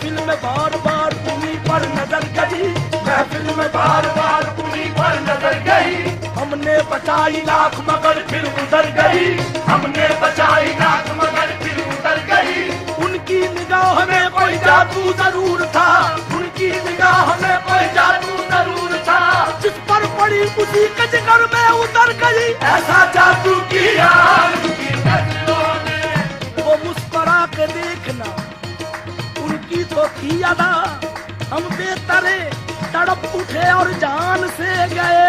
महफिल में बार बार उन्हीं पर नजर गई, महफिल में बार बार उन्हीं पर नजर गई। हमने बचाई लाख मगर फिर उधर गई, हमने बचाई लाख मगर फिर उधर गई। उनकी निगाह में कोई जादू जरूर था, उनकी निगाह में कोई जादू जरूर था। जिस पर पड़ी उसी के जिगर में उतर गई, ऐसा जादू किया उनकी नजरों ने। वो मुस्कुरा के देखना उनकी तो थी अदा, हम बेतरे तड़प उठे और जान से गए।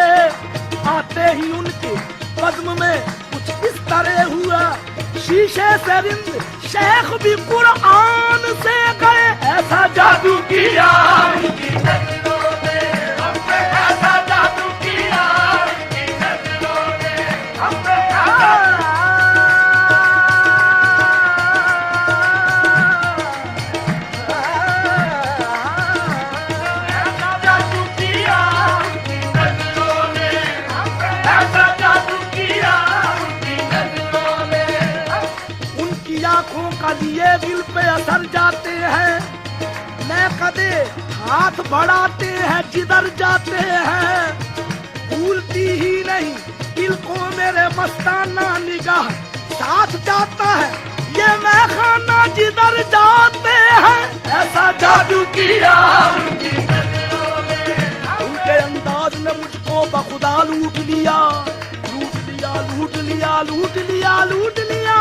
आते ही उनके कदम में कुछ इस तरह हुआ, शीशे से रिंद शेख भी कुरान से गए। ऐसा जादू किया उनकी नजरों ने, हम पे ऐसा जादू किया उनकी नजरों ने, हम पे लिए दिल पे असर जाते हैं, मैं कदे हाथ बढ़ाते हैं जिधर जाते हैं। भूलती ही नहीं दिल को मेरे मस्ताना निगाह, साथ जाता है ये मैं खाना जिधर जाते हैं। ऐसा जादू किया उनकी नजरों ने, उनके अंदाज ने मुझको बखुदा लूट लिया, लूट लिया, लूट लिया, लूट लिया, लूट लिया।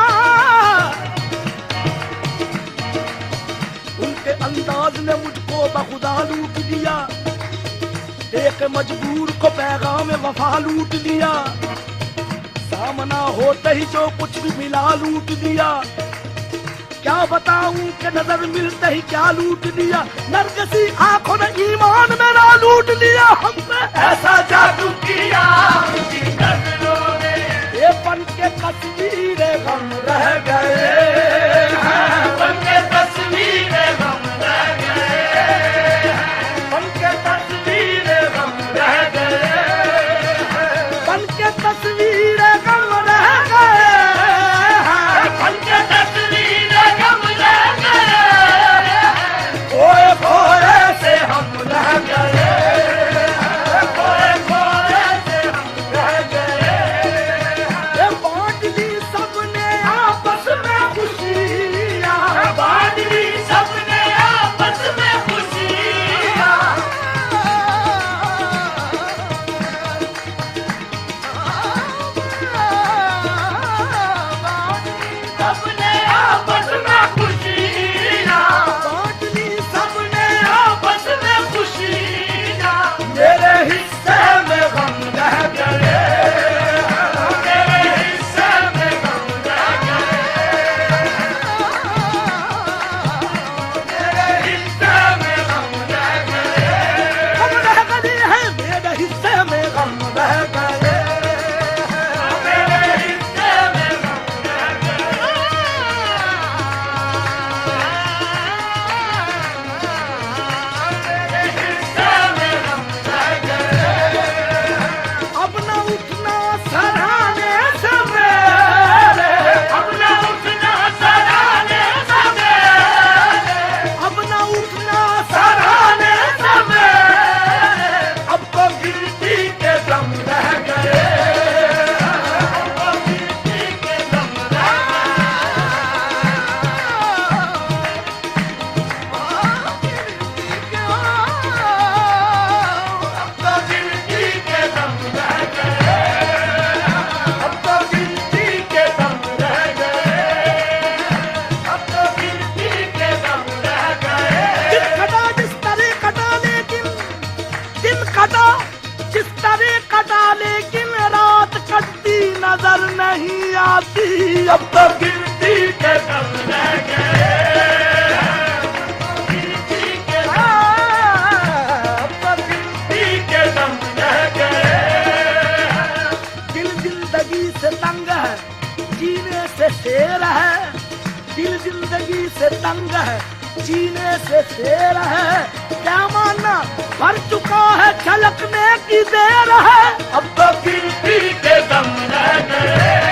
उनके अंदाज ने मुझको बखुदा लूट दिया, एक मजबूर को पैगाम वफा लूट लिया। सामना होते ही जो कुछ भी मिला लूट दिया, क्या बताऊं कि नजर मिलते ही क्या लूट दिया। नरगिसी आंखों ने ईमान मेरा लूट लिया, हमने ऐसा जादू किया उनकी नजरों ने। ये बन के तस्वीरें गम रह गए, बन के तस्वीरें गम रह गए, बन के तस्वीरें गम रह गए, बन के तस्वीरें गम रह गए, बन के तस्वीरें गम रह गए। खोए खोए से हम रह गए, खोए खोए से हम रह गए। ये बांट ली सबने आपस में खुशियाँ, बांट ली सबने आपस में खुशियाँ। सबने आपस में खुशियाँ, बांट ली सबने आपस में खुशियाँ। मेरे हिस्से में गम रह गए, मेरे हिस्से में गम रह गए, मेरे हिस्से में गम रह गए। हम रह गए हैं, मेरे हिस्से में गम रह गए, मेरे हिस्से में गम रह गए। मेरे हिस्से में गम रह गए। अब न उठना सराहने से मेरे, अब न उठना सराहने से मेरे, अब न उठना सराहने से मेरे। अब तो गिनती के दम रह गए, अब तो गिनती के दम रह जिस तरह कटा लेकिन रात कटती नजर नहीं आती। अब तो गिनती के दम रह गए, गिनती के अब तो गिनती के दम रह गए। दिल जिंदगी से तंग है, जीने से शेर है, दिल जिंदगी से तंग है, जीने से शेर है। क्या मानना भर चुका है, छलकने की देर है। अब तो गिनती के दम रह गए।